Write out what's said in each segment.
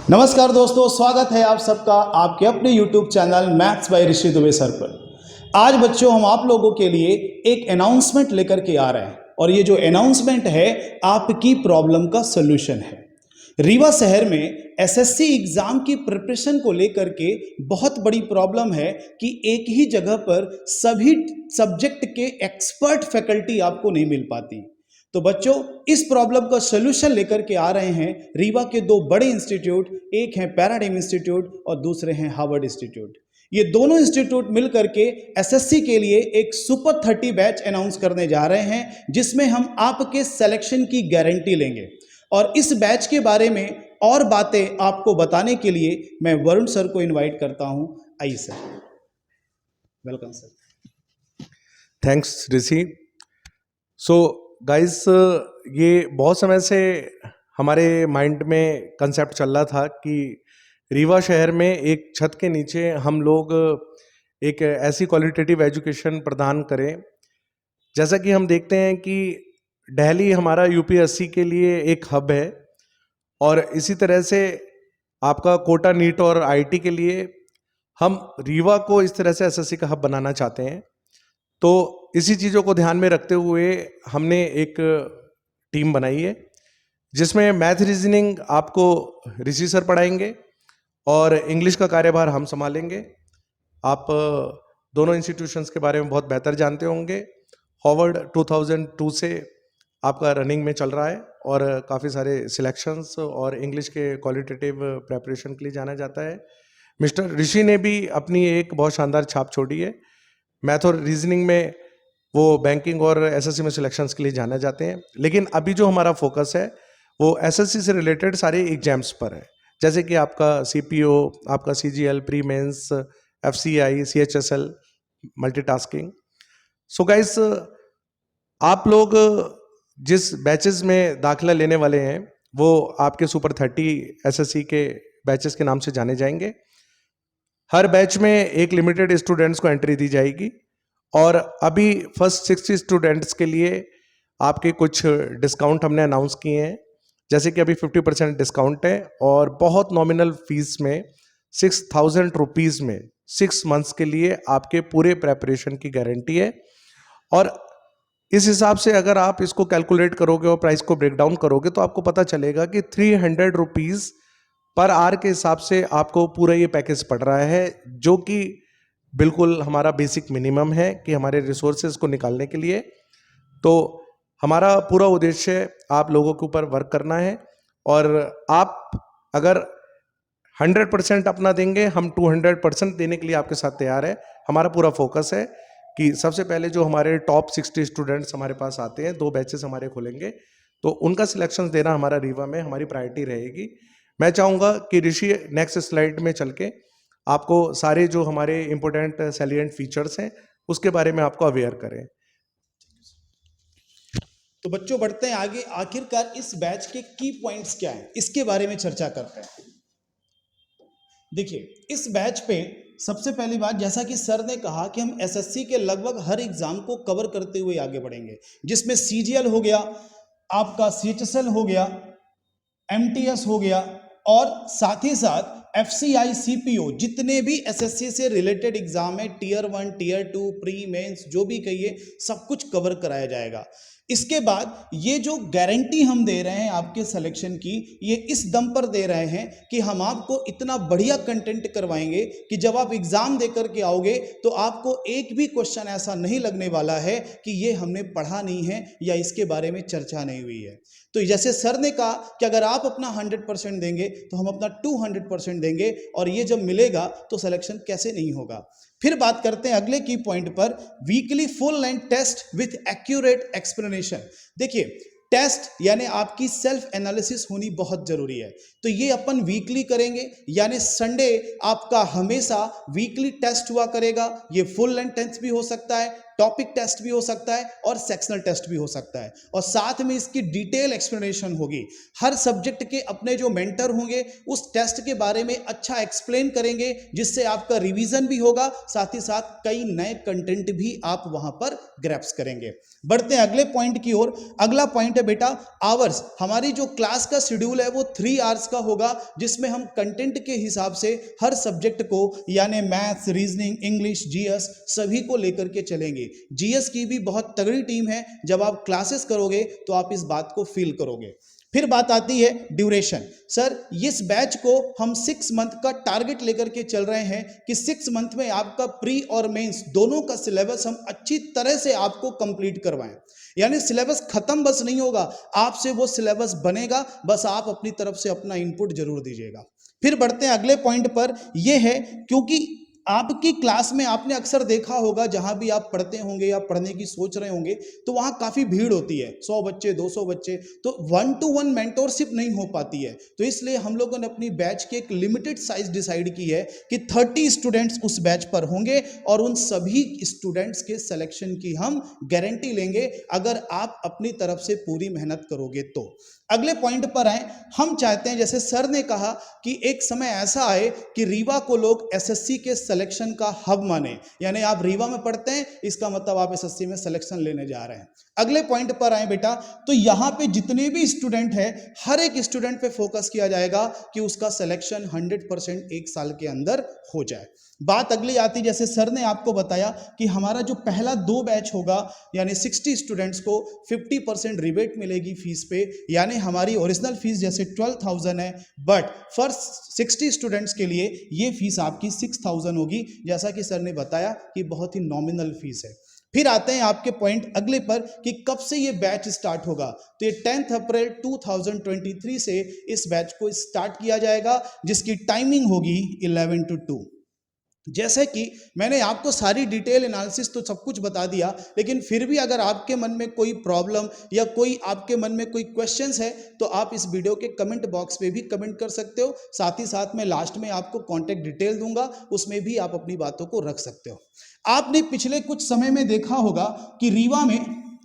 नमस्कार दोस्तों, स्वागत है आप सबका आपके अपने YouTube channel maths by Rishi Dubey sir पर। आज बच्चों हम आप लोगों के लिए एक अनाउंसमेंट लेकर के आ रहे हैं और ये जो अनाउंसमेंट है आपकी प्रॉब्लम का सॉल्यूशन है। रीवा शहर में एसएससी एग्जाम की प्रिपरेशन को लेकर के बहुत बड़ी प्रॉब्लम है कि एक ही जगह पर सभी सब्जेक्ट के एक्सपर्ट फैकल्टी आपको नहीं मिल पाती। तो बच्चों इस प्रॉब्लम का सॉल्यूशन लेकर के आ रहे हैं रीवा के दो बड़े इंस्टीट्यूट, एक है पैराडाइम इंस्टीट्यूट और दूसरे हैं हार्वर्ड इंस्टीट्यूट। ये दोनों इंस्टीट्यूट मिलकर के एसएससी के लिए एक सुपर 30 बैच अनाउंस करने जा रहे हैं जिसमें हम आपके सिलेक्शन की गारंटी लेंगे। और इस बैच के बारे में और बातें आपको बताने के लिए मैं वरुण सर को इनवाइट करता हूं। आइए सर। Welcome sir. थैंक्स ऋषि। सो गाइस, ये बहुत समय से हमारे माइंड में कंसेप्ट चल रहा था कि रीवा शहर में एक छत के नीचे हम लोग एक ऐसी क्वालिटेटिव एजुकेशन प्रदान करें। जैसा कि हम देखते हैं कि दिल्ली हमारा यूपीएससी के लिए एक हब है और इसी तरह से आपका कोटा नीट और आईटी के लिए हम रीवा को इस तरह से एसएससी का हब बनाना चाहते हैं। तो इसी चीज़ों को ध्यान में रखते हुए हमने एक टीम बनाई है जिसमें मैथ रीजनिंग आपको ऋषि सर पढ़ाएंगे और इंग्लिश का कार्यभार हम संभालेंगे। आप दोनों इंस्टीट्यूशंस के बारे में बहुत बेहतर जानते होंगे। हार्वर्ड 2002 से आपका रनिंग में चल रहा है और काफ़ी सारे सिलेक्शंस और इंग्लिश के क्वालिटेटिव प्रेपरेशन के लिए जाना जाता है। मिस्टर ऋषि ने भी अपनी एक बहुत शानदार छाप छोड़ी है। मैथ और रीजनिंग में वो बैंकिंग और एसएससी में सिलेक्शंस के लिए जाने जाते हैं, लेकिन अभी जो हमारा फोकस है वो एसएससी से रिलेटेड सारे एग्जाम्स पर है, जैसे कि आपका सीपीओ, आपका CGL, pre mains, FCI, CHSL, multitasking. So guys, आप लोग जिस बैचेस में दाखिला लेने वाले हैं वो आपके सुपर 30 एसएससी के बैचेस के नाम से जाने जाएंगे। हर बैच में एक लिमिटेड स्टूडेंट्स को एंट्री दी जाएगी और अभी फर्स्ट 60 स्टूडेंट्स के लिए आपके कुछ डिस्काउंट हमने अनाउंस किए हैं, जैसे कि अभी 50% डिस्काउंट है और बहुत नॉमिनल फीस में 6,000 रुपीज़ में 6 मंथ्स के लिए आपके पूरे प्रेपरेशन की गारंटी है। और इस हिसाब से अगर आप इसको कैलकुलेट करोगे और प्राइस को ब्रेक डाउन करोगे तो आपको पता चलेगा कि 300 रुपीज़ पर आवर के हिसाब से आपको पूरा ये पैकेज पड़ रहा है, जो कि बिल्कुल हमारा बेसिक मिनिमम है कि हमारे रिसोर्सेज को निकालने के लिए। तो हमारा पूरा उद्देश्य आप लोगों के ऊपर वर्क करना है और आप अगर 100% अपना देंगे, हम 200% देने के लिए आपके साथ तैयार है। हमारा पूरा फोकस है कि सबसे पहले जो हमारे टॉप 60 स्टूडेंट्स हमारे पास आते हैं, 2 बैचेस हमारे खुलेंगे, तो उनका सिलेक्शन देना हमारा रीवा में हमारी प्रायोरिटी रहेगी। मैं चाहूँगा कि ऋषि नेक्स्ट स्लाइड में चल के आपको सारे जो हमारे इंपॉर्टेंट सैलिएंट फीचर्स हैं उसके बारे में आपको अवेयर करें। तो बच्चों बढ़ते हैं आगे। आखिरकार इस बैच के की पॉइंट्स क्या हैं, इसके बारे में चर्चा करते हैं। देखिए, इस बैच पे सबसे पहली बात, जैसा कि सर ने कहा कि हम एसएससी के लगभग हर एग्जाम को कवर करते हुए आगे बढ़ेंगे, जिसमें सीजीएल हो गया, आपका सीएचएसएल हो गया, एमटीएस हो गया और साथ ही साथ एफसीआई, सीपीओ, जितने भी एसएससी से रिलेटेड एग्जाम है, टीयर 1, टीयर 2, प्री मेंस, जो भी कहिए, सब कुछ कवर कराया जाएगा। इसके बाद ये जो गारंटी हम दे रहे हैं आपके सिलेक्शन की, ये इस दम पर दे रहे हैं कि हम आपको इतना बढ़िया कंटेंट करवाएंगे कि जब आप एग्जाम देकर के आओगे तो आपको एक भी क्वेश्चन ऐसा नहीं लगने वाला है कि ये हमने पढ़ा नहीं है या इसके बारे में चर्चा नहीं हुई है। तो जैसे सर ने कहा कि अगर आप अपना 100% देंगे तो हम अपना 200% देंगे और ये जब मिलेगा तो सिलेक्शन कैसे नहीं होगा। फिर बात करते हैं अगले की पॉइंट पर, weekly full length test with accurate explanation. देखिए, टेस्ट यानी आपकी सेल्फ एनालिसिस होनी बहुत जरूरी है, तो ये अपन वीकली करेंगे, यानी संडे आपका हमेशा वीकली टेस्ट हुआ करेगा। ये फुल लेंथ टेस्ट भी हो सकता है, टॉपिक टेस्ट भी हो सकता है और सेक्शनल टेस्ट भी हो सकता है, और साथ में इसकी डिटेल एक्सप्लेनेशन होगी। हर सब्जेक्ट के अपने जो मेंटर होंगे उस टेस्ट के बारे में अच्छा एक्सप्लेन करेंगे, जिससे आपका रिवीजन भी होगा, साथ ही साथ कई नए कंटेंट भी आप वहां पर ग्रैप्स करेंगे। बढ़ते हैं अगले पॉइंट की ओर। अगला पॉइंट है बेटा आवर्स। हमारी जो क्लास का शेड्यूल है वो 3 आवर्स का होगा जिसमें हम कंटेंट के हिसाब से हर सब्जेक्ट को यानी मैथ्स, रीजनिंग, इंग्लिश, जीएस सभी को लेकर के चलेंगे। जीएस की भी बहुत तगड़ी टीम है, जब आप क्लासेस करोगे तो आप इस बात को फील करोगे। फिर बात आती है ड्यूरेशन। सर इस बैच को हम 6 मंथ का टारगेट लेकर के चल रहे हैं कि 6 मंथ में आपका प्री और मेंस दोनों का सिलेबस हम अच्छी तरह से आपको कंप्लीट करवाएं। यानी सिलेबस खत्म बस नहीं होगा, आपसे वो सिलेबस बनेगा, बस आप अपनी तरफ से अपना इनपुट जरूर दीजिएगा। फिर बढ़ते हैं अगले पॉइंट पर। यह है क्योंकि आपकी क्लास में आपने अक्सर देखा होगा, जहां भी आप पढ़ते होंगे या पढ़ने की सोच रहे होंगे तो वहां काफी भीड़ होती है, 100 बच्चे, 200 बच्चे, तो 1 to 1 मेंटोरशिप नहीं हो पाती है। तो इसलिए हम लोगों ने अपनी बैच की एक लिमिटेड साइज डिसाइड की है कि 30 स्टूडेंट्स उस बैच पर होंगे और उन सभी स्टूडेंट्स के सिलेक्शन की हम गारंटी लेंगे अगर आप अपनी तरफ से पूरी मेहनत करोगे तो। अगले पॉइंट पर आए। हम चाहते हैं, जैसे सर ने कहा कि एक समय ऐसा आए कि रीवा को लोग एसएससी के सिलेक्शन का हब माने, यानी आप रीवा में पढ़ते हैं इसका मतलब आप एसएससी में सिलेक्शन लेने जा रहे हैं। अगले पॉइंट पर आए बेटा, तो यहां पे जितने भी स्टूडेंट हैं हर एक स्टूडेंट पे फोकस किया जाएगा कि उसका सिलेक्शन 100% एक साल के अंदर हो जाए। बात अगली आती, जैसे सर ने आपको बताया कि हमारा जो पहला 2 बैच होगा यानी 60 स्टूडेंट्स को 50% रिबेट मिलेगी फीस पे, यानी हमारी ओरिजिनल फीस जैसे 12,000 है, बट फर्स्ट 60 स्टूडेंट्स के लिए ये फीस आपकी 6,000 होगी, जैसा कि सर ने बताया कि बहुत ही नॉमिनल फीस है। फिर आते हैं आपके पॉइंट अगले पर कि कब से ये बैच स्टार्ट होगा। तो ये 10 अप्रैल 2023 से इस बैच को स्टार्ट किया जाएगा, जिसकी टाइमिंग होगी 11 to 2। जैसे कि मैंने आपको सारी डिटेल एनालिसिस तो सब कुछ बता दिया, लेकिन फिर भी अगर आपके मन में कोई प्रॉब्लम या कोई आपके मन में कोई क्वेश्चंस है तो आप इस वीडियो के कमेंट बॉक्स पे भी कमेंट कर सकते हो। साथ ही साथ मैं लास्ट में आपको कॉन्टैक्ट डिटेल दूंगा, उसमें भी आप अपनी बातों को रख सकते हो। आपने पिछले कुछ समय में देखा होगा कि रीवा में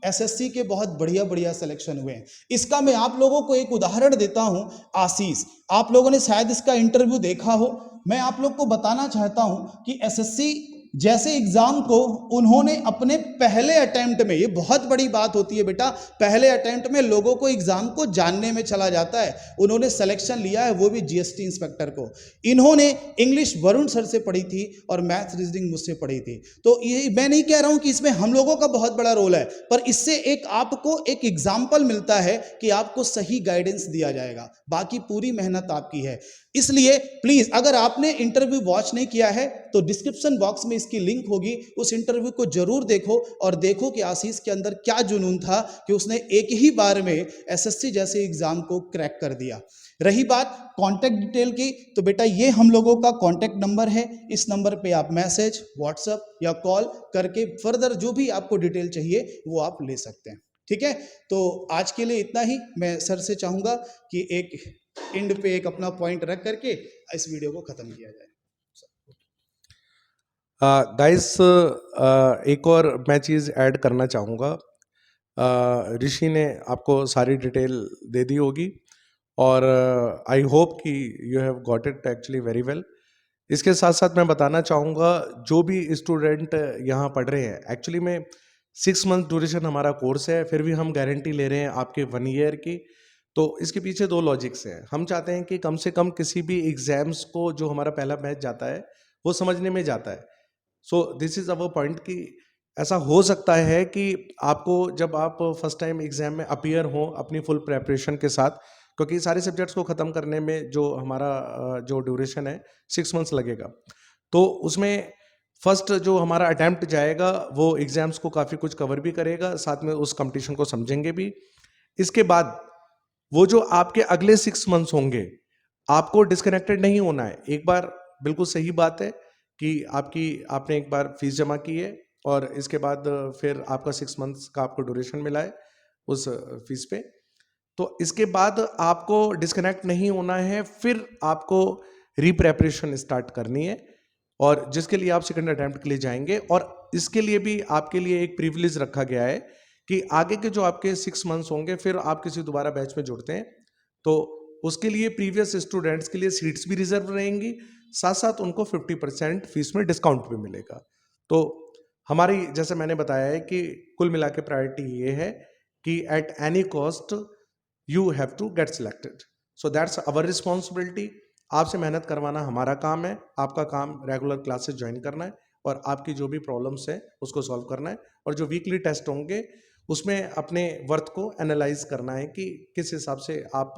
एसएससी के बहुत बढ़िया बढ़िया सिलेक्शन हुए हैं। इसका मैं आप लोगों को एक उदाहरण देता हूं। आशीष, आप लोगों ने शायद इसका इंटरव्यू देखा हो। मैं आप लोग को बताना चाहता हूं कि एसएससी जैसे एग्जाम को उन्होंने अपने पहले अटेम्प्ट में, ये बहुत बड़ी बात होती है बेटा, पहले अटेम्प्ट में लोगों को एग्जाम को जानने में चला जाता है। उन्होंने सिलेक्शन लिया है, वो भी जीएसटी इंस्पेक्टर को। इन्होंने इंग्लिश वरुण सर से पढ़ी थी और मैथ रीजनिंग मुझसे पढ़ी थी। तो ये मैं नहीं कह रहा हूं कि इसमें हम लोगों का बहुत बड़ा रोल है, पर इससे एक आपको एक एग्जाम्पल मिलता है कि आपको सही गाइडेंस दिया जाएगा, बाकी पूरी मेहनत आपकी है। इसलिए प्लीज अगर आपने इंटरव्यू वॉच नहीं किया है तो डिस्क्रिप्शन बॉक्स में इसकी लिंक होगी, उस इंटरव्यू को जरूर देखो और देखो कि आशीष के अंदर क्या जुनून था कि उसने एक ही बार में एसएससी जैसे एग्जाम को क्रैक कर दिया। रही बात कांटेक्ट डिटेल की, तो बेटा ये हम लोगों का कांटेक्ट नंबर है, इस नंबर पे आप मैसेज, व्हाट्सएप या कॉल करके फर्दर जो भी आपको डिटेल चाहिए वो आप ले सकते हैं। ठीक है, तो आज के लिए इतना ही। मैं सर से चाहूंगा कि एक एंड पे एक अपना पॉइंट रख करके इस वीडियो को खत्म किया जाए। गाइस, एक और मैं चीज़ ऐड करना चाहूँगा। ऋषि ने आपको सारी डिटेल दे दी होगी और आई होप कि you have got it actually very well. इसके साथ साथ मैं बताना चाहूँगा, जो भी स्टूडेंट यहाँ पढ़ रहे हैं, एक्चुअली में 6 मंथ ड्यूरेशन हमारा कोर्स है, फिर भी हम गारंटी ले रहे हैं आपके 1 ईयर की। तो इसके पीछे 2 लॉजिक्स हैं। हम चाहते हैं कि कम से कम किसी भी एग्जाम्स को जो हमारा पहला बैच जाता है वो समझने में जाता है। So this is our point कि ऐसा हो सकता है कि आपको जब आप फर्स्ट टाइम एग्जाम में अपीयर हो अपनी फुल प्रेपरेशन के साथ, क्योंकि सारे सब्जेक्ट्स को ख़त्म करने में जो हमारा जो ड्यूरेशन है 6 मंथ्स लगेगा, तो उसमें फर्स्ट जो हमारा अटैम्प्ट जाएगा वो एग्जाम्स को काफ़ी कुछ कवर भी करेगा, साथ में उस कंपटीशन को समझेंगे भी। इसके बाद वो जो आपके अगले 6 मंथ्स होंगे, आपको डिस्कनेक्टेड नहीं होना है। एक बार बिल्कुल सही बात है कि आपने एक बार फीस जमा की है और इसके बाद फिर आपका 6 मंथ्स का आपको ड्यूरेशन मिला है उस फीस पे, तो इसके बाद आपको डिस्कनेक्ट नहीं होना है, फिर आपको रीप्रेपरेशन स्टार्ट करनी है और जिसके लिए आप सेकंड अटेम्प्ट के लिए जाएंगे। और इसके लिए भी आपके लिए एक प्रिविलेज रखा गया है कि आगे के जो आपके 6 मंथ्स होंगे, फिर आप किसी दोबारा बैच में जुड़ते हैं तो उसके लिए प्रीवियस स्टूडेंट्स के लिए सीट्स भी रिजर्व रहेंगी, साथ साथ उनको 50% फीस में डिस्काउंट भी मिलेगा। तो हमारी, जैसे मैंने बताया है कि कुल मिला के प्रायोरिटी ये है कि at any cost you have to get selected. So that's our responsibility. आपसे मेहनत करवाना हमारा काम है, आपका काम रेगुलर क्लासेस ज्वाइन करना है और आपकी जो भी प्रॉब्लम्स है उसको सॉल्व करना है। और जो वीकली टेस्ट होंगे उसमें अपने वर्थ को एनालाइज करना है कि किस हिसाब से आप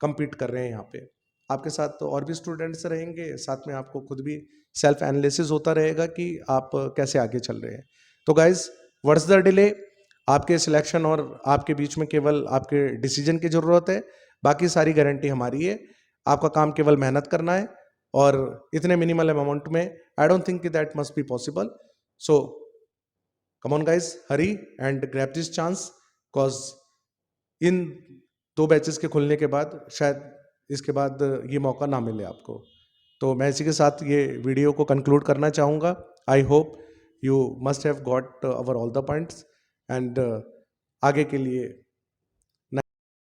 compete कर रहे हैं यहाँ पे। आपके साथ तो और भी स्टूडेंट्स रहेंगे, साथ में आपको खुद भी सेल्फ एनालिसिस होता रहेगा कि आप कैसे आगे चल रहे हैं। तो गाइज, व्हाट्स द डिले? आपके सिलेक्शन और आपके बीच में केवल आपके डिसीजन की जरूरत है, बाकी सारी गारंटी हमारी है। आपका काम केवल मेहनत करना है और इतने मिनिमल अमाउंट में I don't think that must be possible. So come on guys, Hari and grab this chance, cause in 2 batches के खुलने के बाद शायद इसके बाद ये मौका ना मिले आपको। तो मैं इसी के साथ ये वीडियो को कंक्लूड करना चाहूँगा। I hope you must have got our all the points and आगे के लिए